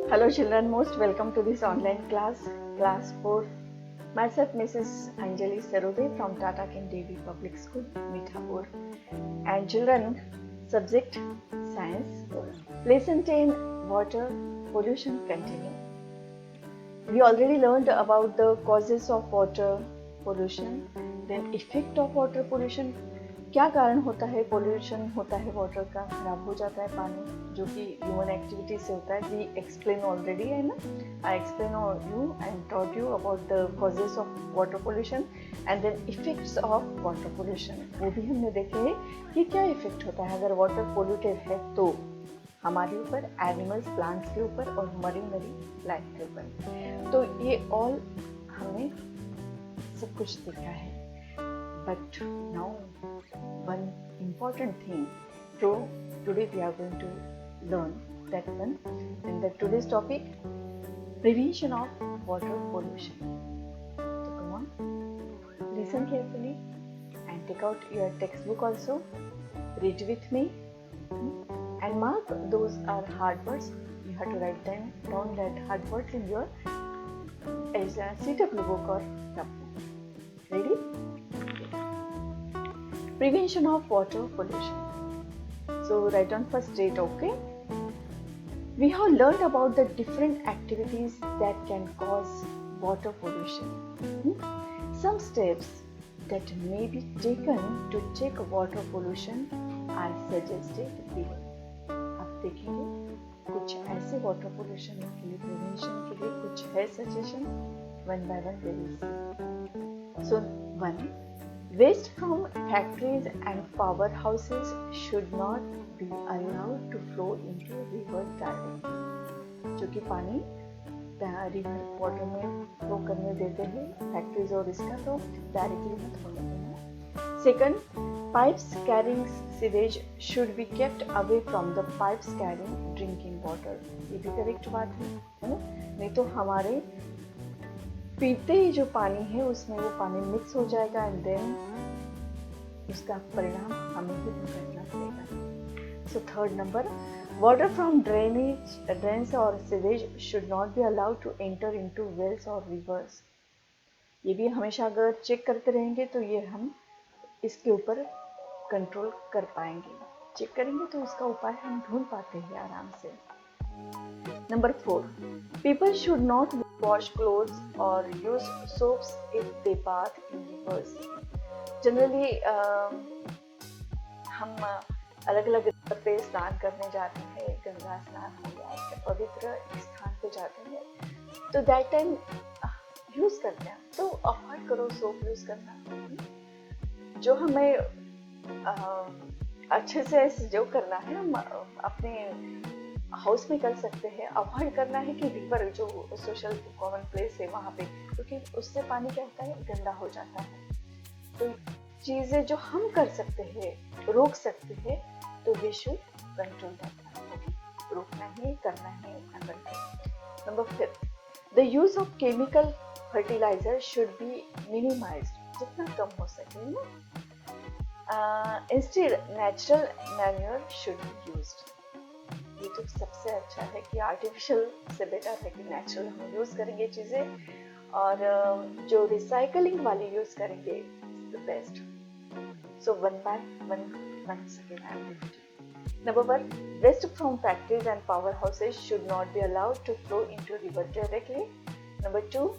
Hello children, most welcome to this online class 4. Myself Mrs. Anjali Sarude from Tata King Devi Public School, Mithapur. And children, subject science, lesson 10, water pollution continue. We already learned about the causes of water pollution, then effect of water pollution. क्या कारण होता है pollution होता है water का, खराब हो जाता है पानी जो कि ह्यूमन एक्टिविटी से होता है. वी एक्सप्लेन ऑलरेडी है ना. I explain you and taught you about the causes of water pollution and then effects of water pollution. वो भी हमने देखे हैं कि क्या इफेक्ट होता है अगर वाटर पोल्यूटेड है तो हमारे ऊपर, एनिमल्स, प्लांट्स के ऊपर और मरीनरी लाइफ के ऊपर. तो ये ऑल हमने सब कुछ देखा है. But now one important thing. So today we are going to learn that one in the today's topic, prevention of water pollution. So come on, listen carefully and take out your textbook also. Read with me and mark those are hard words. You have to write them down, that hard words in your CW book or notebook. Ready? Prevention of water pollution. So write down first date, okay? We have learned about the different activities that can cause water pollution. Some steps that may be taken to check water pollution are suggested below. अब देखेंगे कुछ ऐसे water pollution के लिए, prevention के लिए कुछ है suggestion. One by one we will see. So 1. Waste from factories and powerhouses should not be allowed to flow into river directly. जो कि पानी रिवर वाटर में फ्लो करने देते हैं फैक्ट्रीज और इसका, तो डायरेक्टली मत होने देना. Second, pipes carrying sewage should be kept away from the pipes carrying drinking water. ये भी करेक्ट बात है ना. नहीं तो हमारे पीते ही जो पानी है उसमें वो पानी मिक्स हो जाएगा एंड देन उसका परिणाम हमें ही भुगतना पड़ेगा. So third number, water from drains और sewage should not be allowed to enter into wells और रिवर्स. ये भी हमेशा अगर चेक करते रहेंगे तो ये हम इसके ऊपर कंट्रोल कर पाएंगे. चेक करेंगे तो उसका उपाय हम ढूंढ पाते हैं आराम से. Number 4. People should not wash clothes or use soaps if they bath in rivers. Generally, हम अलग अलग पे स्नान करने जाते हैं, गंगा स्नान हो या पवित्र स्थान पे जाते हैं, तो दैट टाइम यूज करते हैं. तो अवॉइड करो सोप यूज करना. जो हमें अच्छे से जो करना है हम अपने हाउस में कर सकते हैं. अवॉइड करना है कि रिवर जो सोशल कॉमन प्लेस है वहाँ पे, क्योंकि उससे पानी क्या होता है, गंदा हो जाता है. तो चीजें जो हम कर सकते हैं, रोक सकते हैं, तो वी शुड कंट्रोल दैट. रोकना ही करना है अपना control. Number 5, the use of chemical fertilizer should be minimized. जितना कम हो सके ना. Instead natural manure should be used. ये तो सबसे अच्छा है कि आर्टिफिशियल से बेटर है कि नेचुरल हम यूज करेंगे चीजें, और जो रिसाइकलिंग वाली यूज करेंगे the best. So one by one second I am repeating. Number 1, waste from factories and power houses should not be allowed to flow into river directly. Number 2,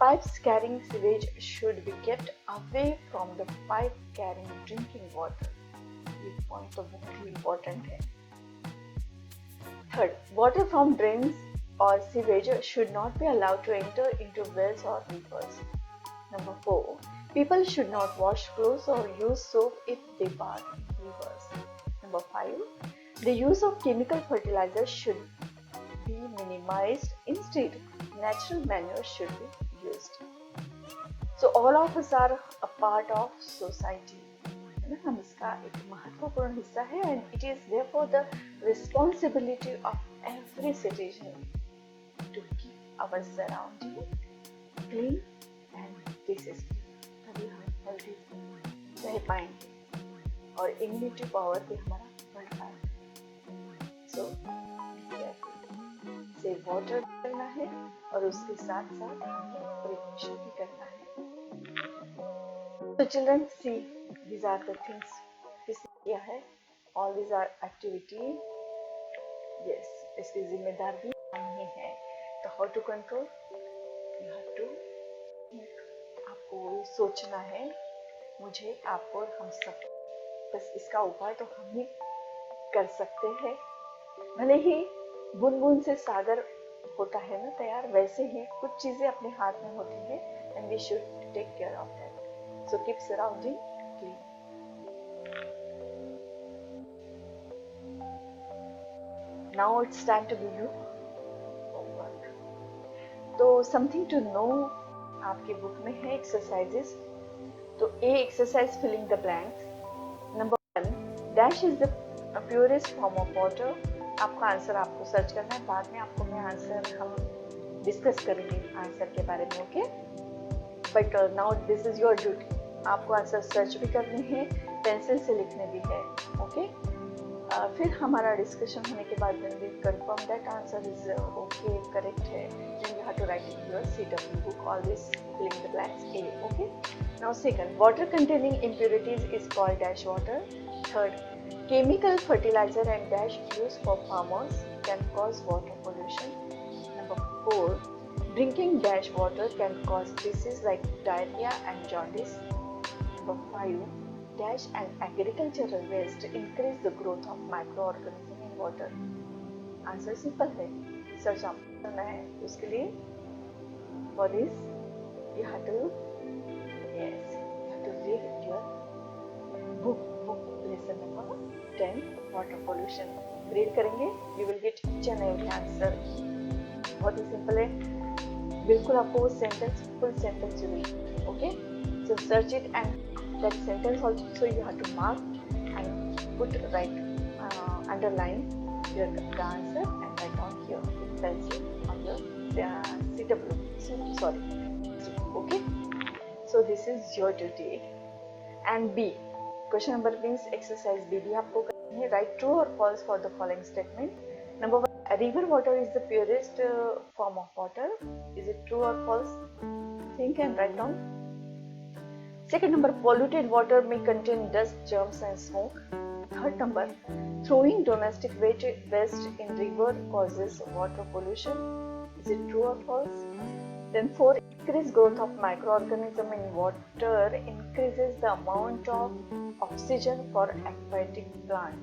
pipes carrying sewage should be kept away from the pipe carrying drinking water. ये point तो बहुत ही important है. Third, water from drains or sewage should not be allowed to enter into wells or rivers. Number 4, people should not wash clothes or use soap if they bath in rivers. Number 5, the use of chemical fertilizers should be minimized. Instead, natural manure should be used. So all of us are a part of society. हम इसका एक महत्वपूर्ण हिस्सा है, and it is therefore the responsibility of every citizen to keep our surrounding clean and disease-free. तभी हम healthy रह पाएंगे और immunity power भी हमारा बढ़ पाएगा. So be careful. Save water करना है और उसके साथ साथ हमें प्रिपरेशन भी करना है. So children, see, these are the things किसने किया है. All these are activity. Yes, इसकी जिम्मेदार भी हम ही है. तो how to control? You have to think. आपको सोचना है, मुझे, आपको और हम सब. बस इसका उपाय तो हम ही कर सकते हैं. भले ही बूंद बूंद से सागर होता है ना तैयार, वैसे ही कुछ चीजें अपने हाथ में होती है. And we should take care of that. So keep surrounding clean. Now it's time to give you homework. तो समथिंग टू नो आपकी बुक में है एक्सरसाइजेस. तो a exercise filling the blanks. Number 1, dash is the purest form of water. आपका answer आपको search करना है. बाद में आपको मैं आंसर हम डिस्कस करेंगे आंसर के बारे में. Okay, but now this is your duty. आपको आंसर सर्च भी करने हैं, पेंसिल से लिखने भी है. ओके, फिर हमारा डिस्कशन होने के बाद when we confirm that answer is okay, correct है, then you have to write in your CW book always filling the blanks A. Okay, now second, water containing impurities is called dash water. Third, chemical fertilizer and dash used for farmers can cause water pollution. Number 4, drinking dash water can cause disease like diarrhea and jaundice. Number 5, dash and agricultural waste increase the growth of microorganisms in water. Answer simple है, search आपको करना है. उसके लिए for this you have to read your book lesson number 10 water pollution. Read करेंगे, you will get each and every answer. बहुत ही simple है, बिल्कुल आपको वो सेंटेंस फुल सेंटेंस चाहिए. Okay, so search it and that sentence also you have to mark and put underline your the answer and write down here with pencil on your CW. Sorry. Okay, so this is your duty. And B, question number means exercise B भी आपको करनी है. write true or false for the following statement. Number 1, river water is the purest form of water. Is it true or false? Think and write down. Second number, polluted water may contain dust, germs and smoke. Third number, throwing domestic waste in river causes water pollution. Is it true or false? Then 4, increased growth of microorganism in water increases the amount of oxygen for aquatic plant.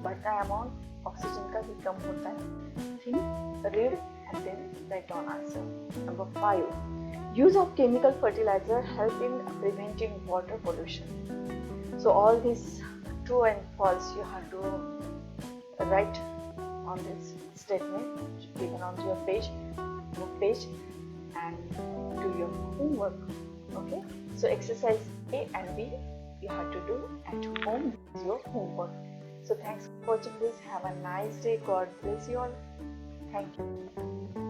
बढ़ता है amount, oxygen का भी कम होता है. Think, read and then write down answer. Number 5, use of chemical fertilizer help in preventing water pollution. So all these true and false you have to write on this statement given on your book page and do your homework. Okay, so exercise A and B you have to do at home. This is your homework. So thanks for watching this. Have a nice day. God bless you all. Thank you.